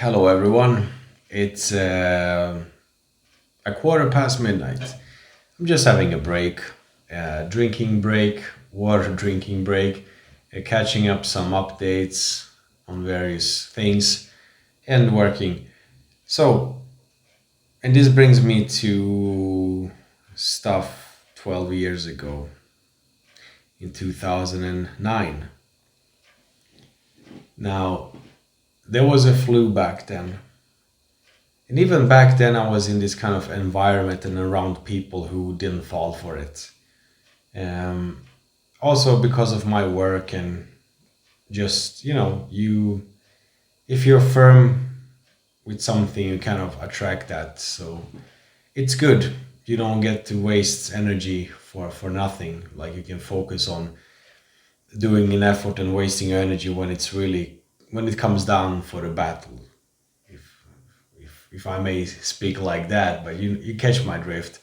Hello, everyone. It's a quarter past midnight. I'm just having a break, drinking break, water drinking break, catching up some updates on various things, and working. So, and this brings me to stuff 12 years ago in 2009. Now, there was a flu back then. And even back then, I was in this kind of environment and around people who didn't fall for it. Um, Also because of my work and just, you, if you're firm with something, you kind of attract that. So it's good. You don't get to waste energy for nothing. Like you can focus on doing an effort and wasting your energy when it's really, when it comes down for the battle. If, if I may speak like that, but you catch my drift.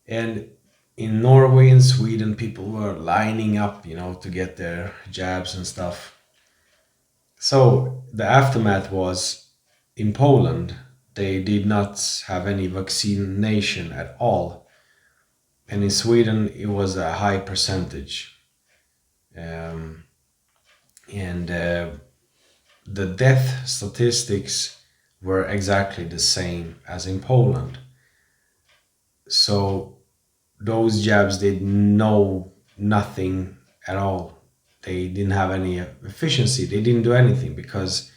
And in Norway and Sweden, people were lining up, to get their jabs and stuff. So the aftermath was in Poland, they did not have any vaccination at all. And in Sweden, it was a high percentage. Um, and the death statistics were exactly the same as in Poland. So those jabs did nothing at all. They didn't have any efficiency. They didn't do anything because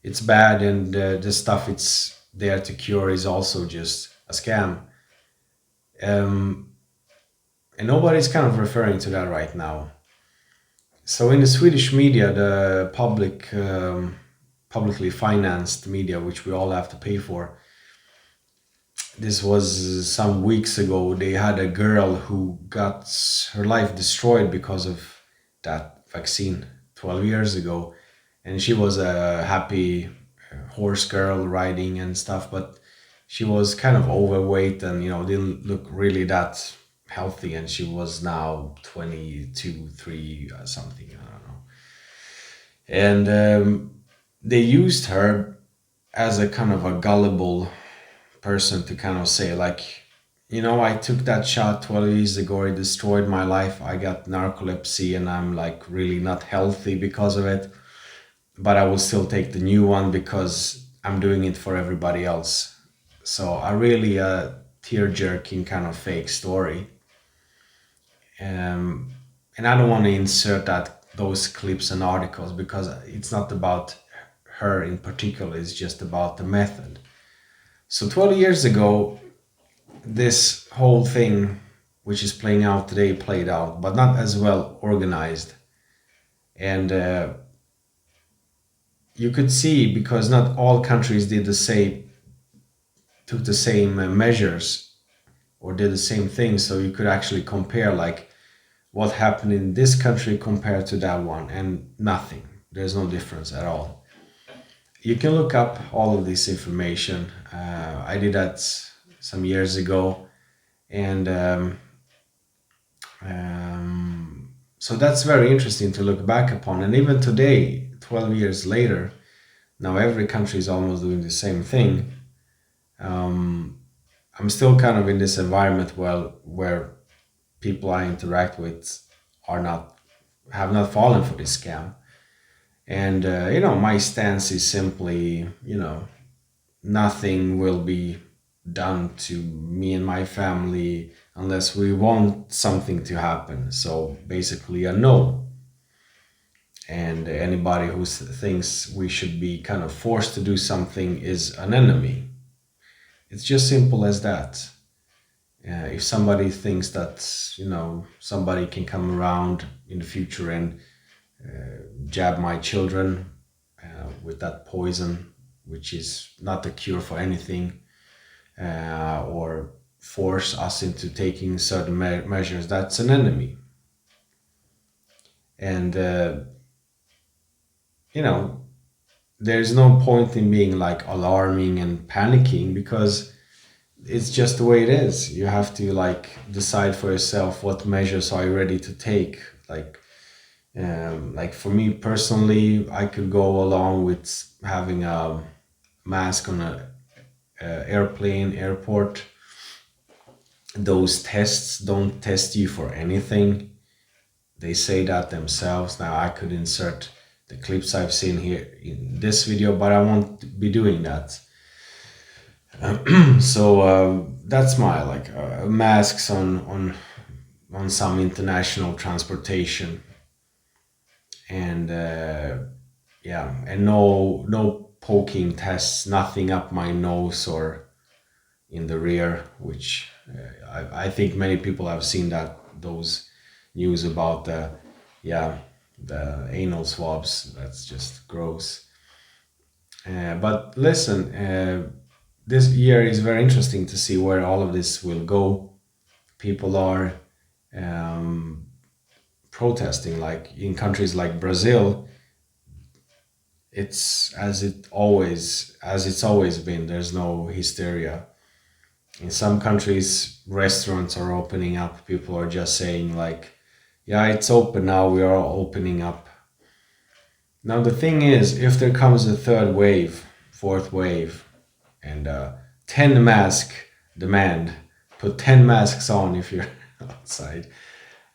it's bad, and the stuff it's there to cure is also just a scam. Um, and nobody's kind of referring to that right now. So in the Swedish media, the publicly financed media, which we all have to pay for, this was some weeks ago. They had a girl who got her life destroyed because of that vaccine 12 years ago. And she was a happy horse girl riding and stuff, but she was kind of overweight and, didn't look really that healthy. And she was now 22, 3, something, I don't know. And they used her as a kind of a gullible person to kind of say like, I took that shot 12 years ago, it destroyed my life, I got narcolepsy and I'm like really not healthy because of it, but I will still take the new one because I'm doing it for everybody else. So a really tear jerking kind of fake story. And I don't want to insert that those clips and articles because it's not about her in particular, it's just about the method. So 12 years ago, this whole thing, which is playing out today, played out, but not as well organized. And you could see because not all countries did the same, took the same measures or did the same thing. So you could actually compare like what happened in this country compared to that one, and nothing. There's no difference at all. You can look up all of this information. I did that some years ago, and so that's very interesting to look back upon. And even today, 12 years later, now every country is almost doing the same thing. I'm still kind of in this environment where people I interact with are not have not fallen for this scam. And my stance is simply, nothing will be done to me and my family unless we want something to happen. So basically, a no. And anybody who thinks we should be kind of forced to do something is an enemy. It's just simple as that. If somebody thinks that, somebody can come around in the future and jab my children with that poison, which is not the cure for anything, or force us into taking certain measures, that's an enemy. And, you know, there's no point in being like alarming and panicking because it's just the way it is. You have to like decide for yourself what measures are you ready to take. Like for me personally, I could go along with having a mask on a airplane, airport. Those tests don't test you for anything. They say that themselves. Now I could insert the clips I've seen here in this video, but I won't be doing that. So that's my like masks on some international transportation, and yeah, and no poking tests, nothing up my nose or in the rear, which I think many people have seen that those news about the yeah the anal swabs. That's just gross. But listen, this year is very interesting to see where all of this will go. People are um, protesting, like in countries like Brazil. It's as it's always been. There's no hysteria. In some countries, restaurants are opening up. People are just saying like, "Yeah, it's open now. We are opening up." Now the thing is, if there comes a third wave, fourth wave, and 10 mask demand, put 10 masks on if you're outside.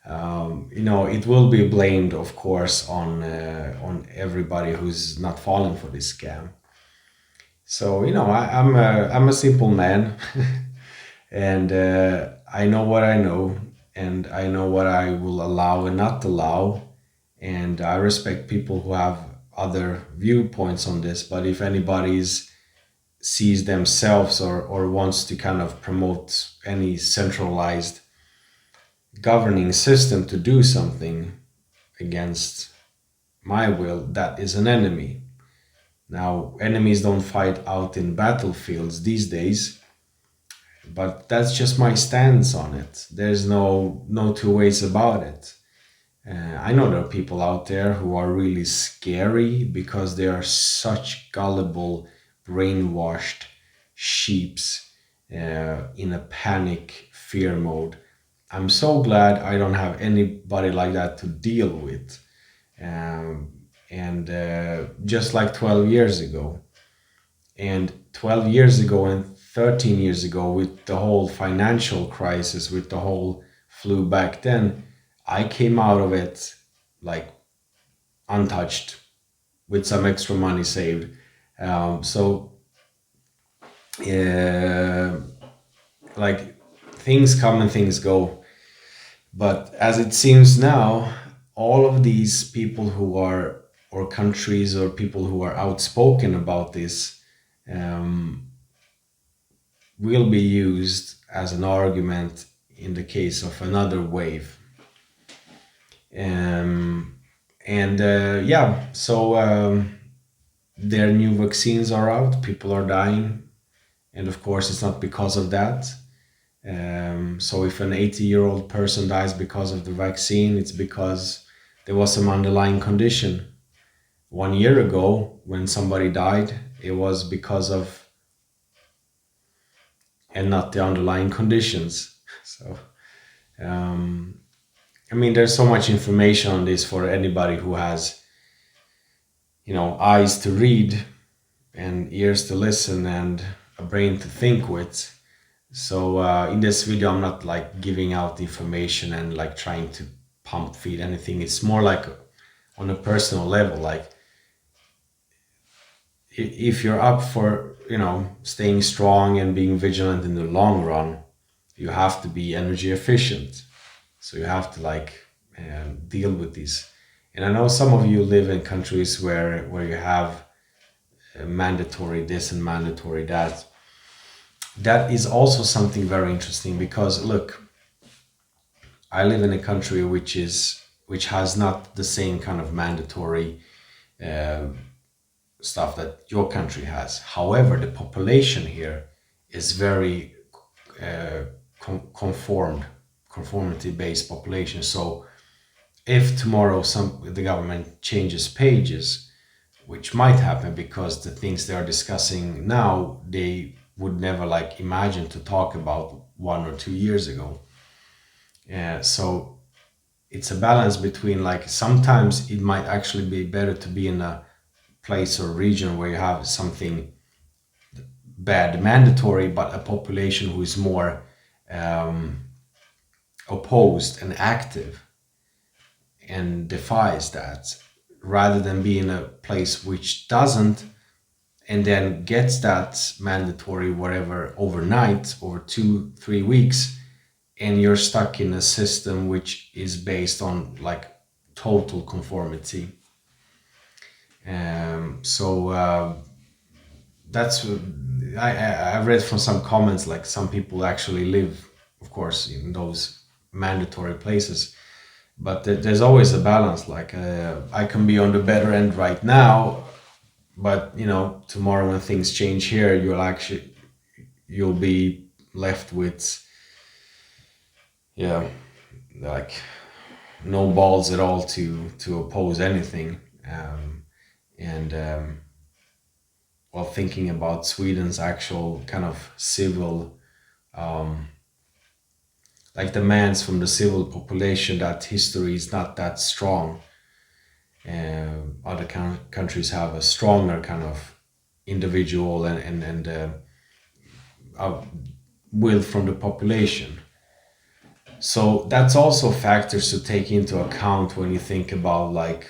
It will be blamed, of course, on everybody who's not falling for this scam. So I'm a simple man, and I know what I know, and I know what I will allow and not allow, and I respect people who have other viewpoints on this. But if anybody's sees themselves or wants to kind of promote any centralized governing system to do something against my will, that is an enemy. Now, enemies don't fight out in battlefields these days, but that's just my stance on it. There's no two ways about it. I know there are people out there who are really scary because they are such gullible, brainwashed sheeps in a panic fear mode. I'm so glad I don't have anybody like that to deal with. And just like 12 years ago, and 12 years ago, and 13 years ago, with the whole financial crisis, with the whole flu back then, I came out of it like untouched with some extra money saved. So, uh, like things come and things go. But as it seems now, all of these people who are, or countries, or people who are outspoken about this, um, will be used as an argument in the case of another wave. Um, and yeah, so their new vaccines are out, people are dying, and of course, it's not because of that. So if an 80-year-old person dies because of the vaccine, it's because there was some underlying condition. 1 year ago, when somebody died, it was because of, and not the underlying conditions. So, I mean, there's so much information on this for anybody who has, eyes to read and ears to listen and a brain to think with. So in this video, I'm not like giving out information and like trying to pump feed anything. It's more like on a personal level. Like if you're up for staying strong and being vigilant in the long run, you have to be energy efficient. So you have to like deal with these. And I know some of you live in countries where you have mandatory this and mandatory that. That is also something very interesting because look, I live in a country which has not the same kind of mandatory uh, stuff that your country has. However, the population here is very conformity based population. So if tomorrow the government changes pages, which might happen because the things they are discussing now they would never like imagine to talk about 1 or 2 years ago. So it's a balance between like sometimes it might actually be better to be in a place or region where you have something bad mandatory, but a population who is more um, opposed and active and defies that, rather than being a place which doesn't and then gets that mandatory whatever overnight over 2 3 weeks, and you're stuck in a system which is based on like total conformity. So that's I read from some comments like some people actually live, of course, in those mandatory places, but there's always a balance. Like I can be on the better end right now, but tomorrow when things change here, you'll be left with, yeah, like no balls at all to oppose anything. And While thinking about Sweden's actual kind of civil, um, like demands from the civil population, that history is not that strong. Other countries have a stronger kind of individual and will from the population. So that's also factors to take into account when you think about like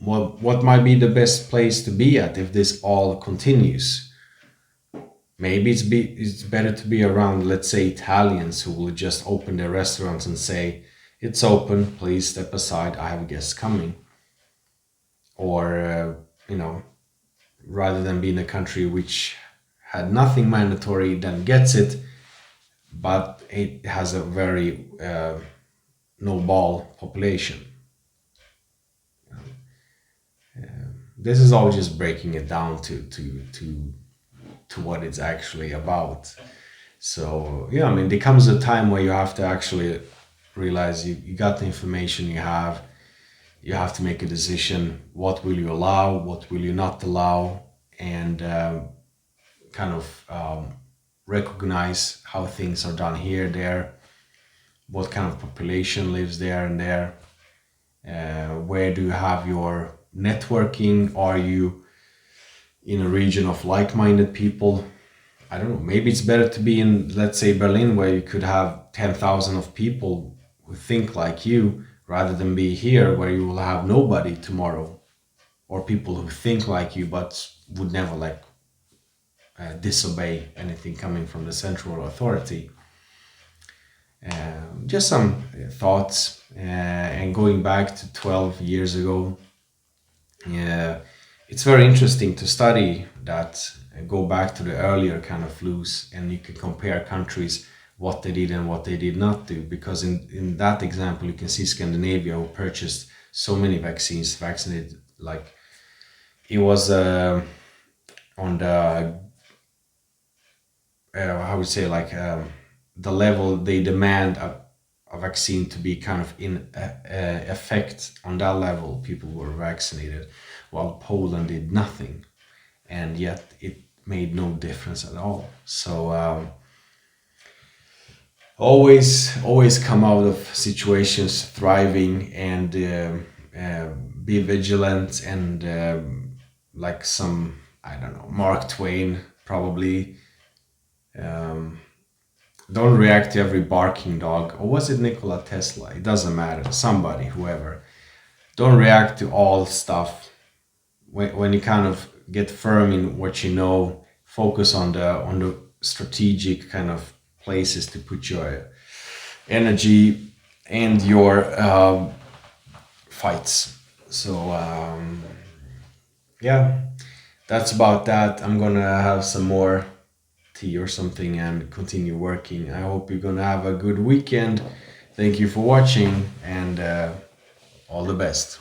what might be the best place to be at if this all continues. Maybe it's better to be around, let's say, Italians who will just open their restaurants and say, "It's open, please step aside, I have guests coming." Or rather than being a country which had nothing mandatory, then gets it, but it has a very no ball population. This is all just breaking it down to what it's actually about. So yeah, I mean, there comes a time where you have to actually realize you got the information you have to make a decision. What will you allow? What will you not allow? And kind of recognize how things are done here, there, what kind of population lives there and there. Where do you have your networking? Are you in a region of like-minded people? I don't know. Maybe it's better to be in, let's say, Berlin, where you could have 10,000 of people who think like you, rather than be here where you will have nobody tomorrow, or people who think like you but would never disobey anything coming from the central authority. Just some thoughts, and going back to 12 years ago, it's very interesting to study that, go back to the earlier kind of flus, and you can compare countries, what they did and what they did not do. Because in that example, you can see Scandinavia, who purchased so many vaccines, vaccinated, like it was on the, how would say, like the level they demand a vaccine to be kind of in effect. On that level, people were vaccinated, while Poland did nothing, and yet it made no difference at all. So always come out of situations thriving, and be vigilant, and like some, I don't know, Mark Twain probably, don't react to every barking dog. Or was it Nikola Tesla? It doesn't matter, somebody, whoever. Don't react to all stuff. When you kind of get firm in what you know, focus on the strategic kind of places to put your energy and your fights. So yeah, that's about that. I'm gonna have some more tea or something and continue working. I hope you're gonna have a good weekend. Thank you for watching, and all the best.